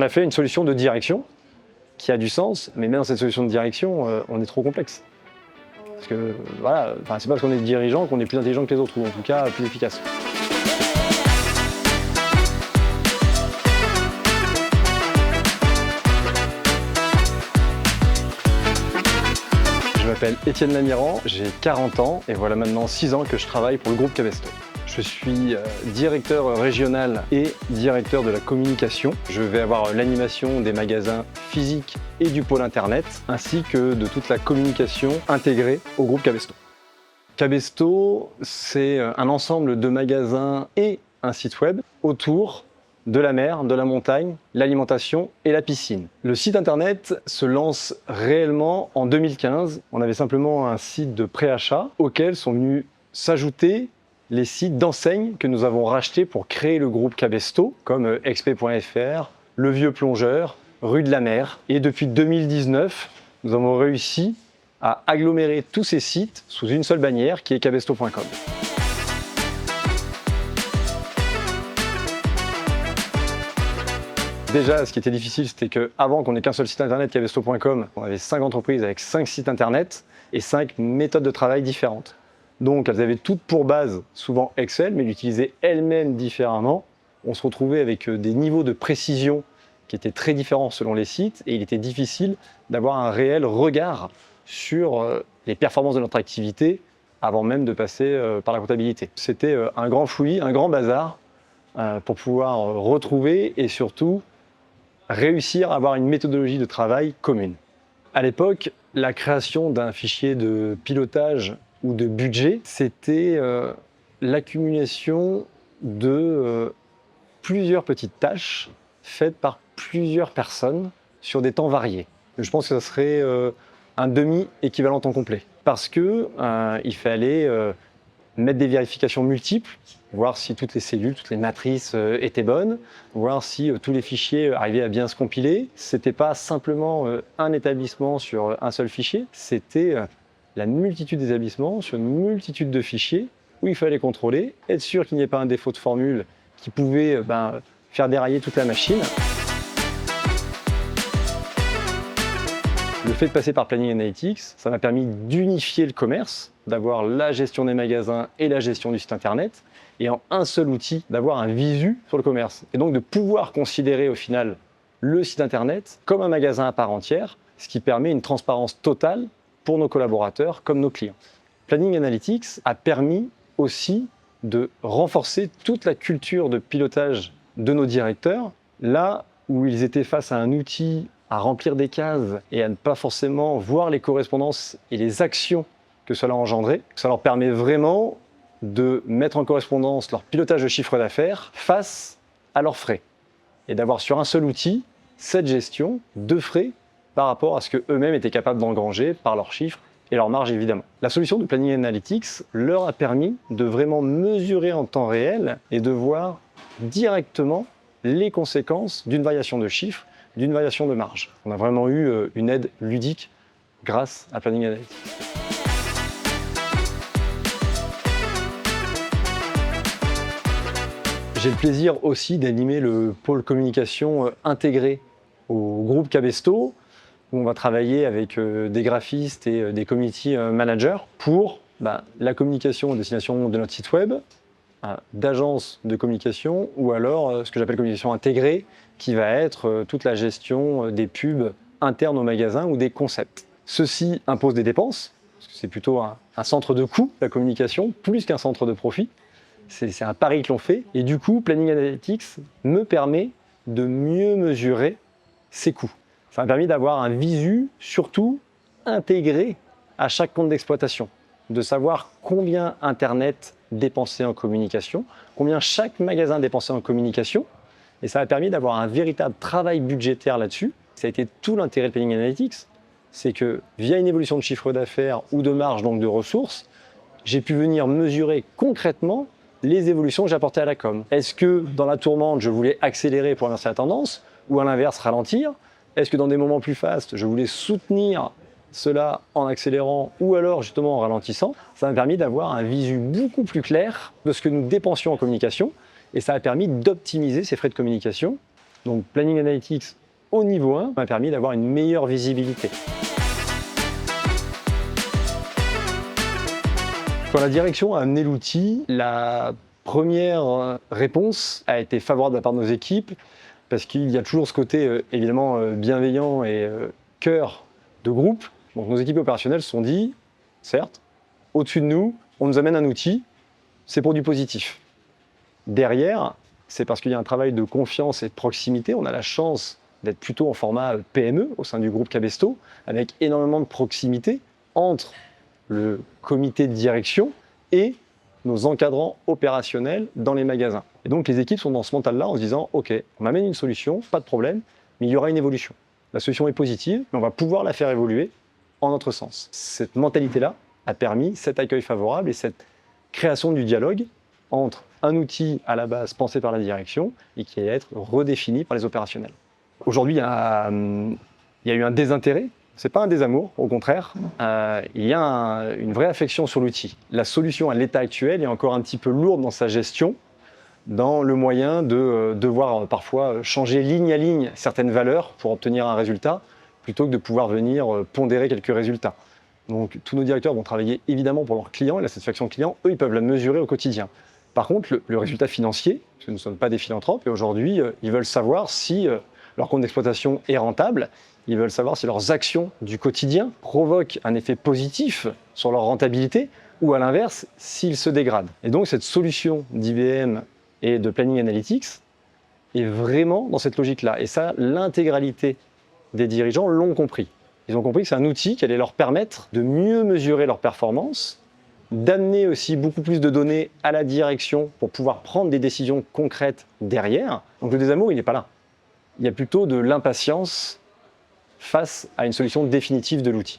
a fait une solution de direction qui a du sens, mais même dans cette solution de direction, on est trop complexe. Parce que voilà, c'est pas parce qu'on est dirigeant qu'on est plus intelligent que les autres, ou en tout cas plus efficace. Je m'appelle Étienne Lamiran, j'ai 40 ans et voilà maintenant 6 ans que je travaille pour le groupe Cabesto. Je suis directeur régional et directeur de la communication. Je vais avoir l'animation des magasins physiques et du pôle internet, ainsi que de toute la communication intégrée au groupe Cabesto. Cabesto, c'est un ensemble de magasins et un site web autour de la mer, de la montagne, l'alimentation et la piscine. Le site internet se lance réellement en 2015. On avait simplement un site de préachat auquel sont venus s'ajouter les sites d'enseignes que nous avons rachetés pour créer le groupe Cabesto, comme XP.fr, Le Vieux Plongeur, Rue de la Mer. Et depuis 2019, nous avons réussi à agglomérer tous ces sites sous une seule bannière qui est cabesto.com. Déjà, ce qui était difficile, c'était qu'avant qu'on n'ait qu'un seul site internet, cabesto.com, on avait 5 entreprises avec 5 sites internet et 5 méthodes de travail différentes. Donc, elles avaient toutes pour base souvent Excel, mais l'utilisaient elles-mêmes différemment. On se retrouvait avec des niveaux de précision qui étaient très différents selon les sites, et il était difficile d'avoir un réel regard sur les performances de notre activité avant même de passer par la comptabilité. C'était un grand fouillis, un grand bazar pour pouvoir retrouver et surtout réussir à avoir une méthodologie de travail commune. À l'époque, la création d'un fichier de pilotage ou de budget, c'était l'accumulation de plusieurs petites tâches faites par plusieurs personnes sur des temps variés. Je pense que ça serait un demi-équivalent temps complet. Parce que il fallait mettre des vérifications multiples, voir si toutes les cellules, toutes les matrices étaient bonnes, voir si tous les fichiers arrivaient à bien se compiler. C'était pas simplement un établissement sur un seul fichier, c'était la multitude d'établissements sur une multitude de fichiers où il fallait contrôler, être sûr qu'il n'y ait pas un défaut de formule qui pouvait faire dérailler toute la machine. Le fait de passer par Planning Analytics, ça m'a permis d'unifier le commerce, d'avoir la gestion des magasins et la gestion du site internet, et en un seul outil, d'avoir un visu sur le commerce. Et donc de pouvoir considérer au final le site internet comme un magasin à part entière, ce qui permet une transparence totale pour nos collaborateurs comme nos clients. Planning Analytics a permis aussi de renforcer toute la culture de pilotage de nos directeurs, là où ils étaient face à un outil à remplir des cases et à ne pas forcément voir les correspondances et les actions que cela a engendré. Ça leur permet vraiment de mettre en correspondance leur pilotage de chiffre d'affaires face à leurs frais et d'avoir sur un seul outil cette gestion de frais par rapport à ce qu'eux-mêmes étaient capables d'engranger par leurs chiffres et leurs marges évidemment. La solution de Planning Analytics leur a permis de vraiment mesurer en temps réel et de voir directement les conséquences d'une variation de chiffres, d'une variation de marge. On a vraiment eu une aide ludique grâce à Planning Analytics. J'ai le plaisir aussi d'animer le pôle communication intégré au groupe Cabesto, où on va travailler avec des graphistes et des community managers pour la communication à destination de notre site web, d'agences de communication, ou alors ce que j'appelle communication intégrée, qui va être toute la gestion des pubs internes au magasin ou des concepts. Ceci impose des dépenses, parce que c'est plutôt un centre de coût, la communication, plus qu'un centre de profit. C'est un pari que l'on fait. Et du coup, Planning Analytics me permet de mieux mesurer ces coûts. Ça m'a permis d'avoir un visu, surtout intégré à chaque compte d'exploitation, de savoir combien Internet dépensait en communication, combien chaque magasin dépensait en communication. Et ça a permis d'avoir un véritable travail budgétaire là-dessus. Ça a été tout l'intérêt de Planning Analytics, c'est que via une évolution de chiffre d'affaires ou de marge, donc de ressources, j'ai pu venir mesurer concrètement les évolutions que j'apportais à la com. Est-ce que dans la tourmente, je voulais accélérer pour inverser la tendance, ou à l'inverse, ralentir? Est-ce que dans des moments plus fastes, je voulais soutenir cela en accélérant ou alors justement en ralentissant? Ça m'a permis d'avoir un visu beaucoup plus clair de ce que nous dépensions en communication, et ça a permis d'optimiser ces frais de communication Donc Planning Analytics au niveau 1 m'a permis d'avoir une meilleure visibilité. Quand la direction a amené l'outil, la première réponse a été favorable de la part de nos équipes parce qu'il y a toujours ce côté évidemment bienveillant et cœur de groupe. Donc nos équipes opérationnelles se sont dit, certes, au-dessus de nous, on nous amène un outil, c'est pour du positif. Derrière, c'est parce qu'il y a un travail de confiance et de proximité. On a la chance d'être plutôt en format PME au sein du groupe Cabesto, avec énormément de proximité entre le comité de direction et nos encadrants opérationnels dans les magasins. Et donc les équipes sont dans ce mental-là en se disant « Ok, on m'amène une solution, pas de problème, mais il y aura une évolution. La solution est positive, mais on va pouvoir la faire évoluer en notre sens. » Cette mentalité-là a permis cet accueil favorable et cette création du dialogue entre un outil à la base pensé par la direction et qui allait être redéfini par les opérationnels. Aujourd'hui, il y a eu un désintérêt. C'est pas un désamour, au contraire. Il y a une vraie affection sur l'outil. La solution à l'état actuel est encore un petit peu lourde dans sa gestion, dans le moyen de devoir parfois changer ligne à ligne certaines valeurs pour obtenir un résultat, plutôt que de pouvoir venir pondérer quelques résultats. Donc tous nos directeurs vont travailler évidemment pour leurs clients et la satisfaction client, eux, ils peuvent la mesurer au quotidien. Par contre, le résultat financier, parce que nous ne sommes pas des philanthropes, et aujourd'hui, ils veulent savoir si leur compte d'exploitation est rentable. Ils veulent savoir si leurs actions du quotidien provoquent un effet positif sur leur rentabilité ou à l'inverse, s'ils se dégradent. Et donc cette solution d'IBM et de Planning Analytics est vraiment dans cette logique-là. Et ça, l'intégralité des dirigeants l'ont compris. Ils ont compris que c'est un outil qui allait leur permettre de mieux mesurer leur performance, d'amener aussi beaucoup plus de données à la direction pour pouvoir prendre des décisions concrètes derrière. Donc le désamour, il n'est pas là. Il y a plutôt de l'impatience face à une solution définitive de l'outil.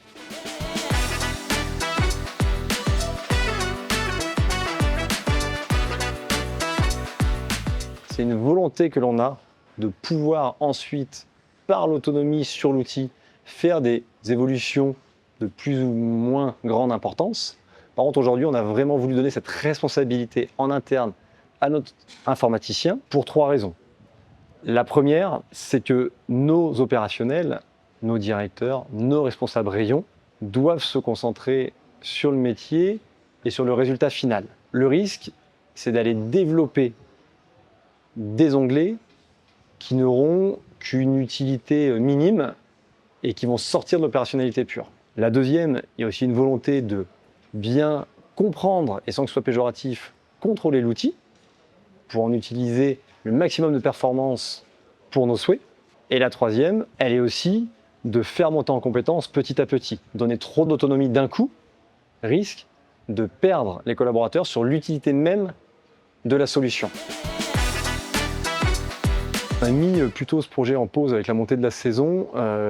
C'est une volonté que l'on a de pouvoir ensuite, par l'autonomie sur l'outil, faire des évolutions de plus ou moins grande importance. Par contre, aujourd'hui, on a vraiment voulu donner cette responsabilité en interne à notre informaticien pour 3 raisons. La première, c'est que nos opérationnels, nos directeurs, nos responsables rayons doivent se concentrer sur le métier et sur le résultat final. Le risque, c'est d'aller développer des onglets qui n'auront qu'une utilité minime et qui vont sortir de l'opérationnalité pure. La deuxième, il y a aussi une volonté de bien comprendre, et sans que ce soit péjoratif, contrôler l'outil pour en utiliser le maximum de performance pour nos souhaits. Et la troisième, elle est aussi de faire monter en compétence petit à petit. Donner trop d'autonomie d'un coup risque de perdre les collaborateurs sur l'utilité même de la solution. On a mis plutôt ce projet en pause avec la montée de la saison.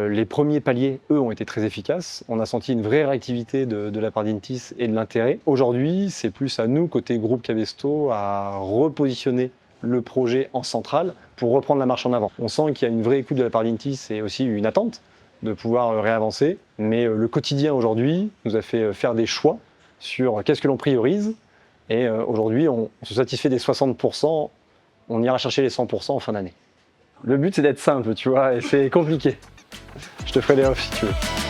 Les premiers paliers, eux, ont été très efficaces. On a senti une vraie réactivité de la part d'Intis et de l'intérêt. Aujourd'hui, c'est plus à nous, côté groupe Cabesto, à repositionner le projet en centrale pour reprendre la marche en avant. On sent qu'il y a une vraie écoute de la part d'Intis et aussi une attente de pouvoir réavancer. Mais le quotidien aujourd'hui nous a fait faire des choix sur qu'est-ce que l'on priorise. Et aujourd'hui, on se satisfait des 60%, on ira chercher les 100% en fin d'année. Le but, c'est d'être simple, tu vois, et c'est compliqué. Je te ferai les offs si tu veux.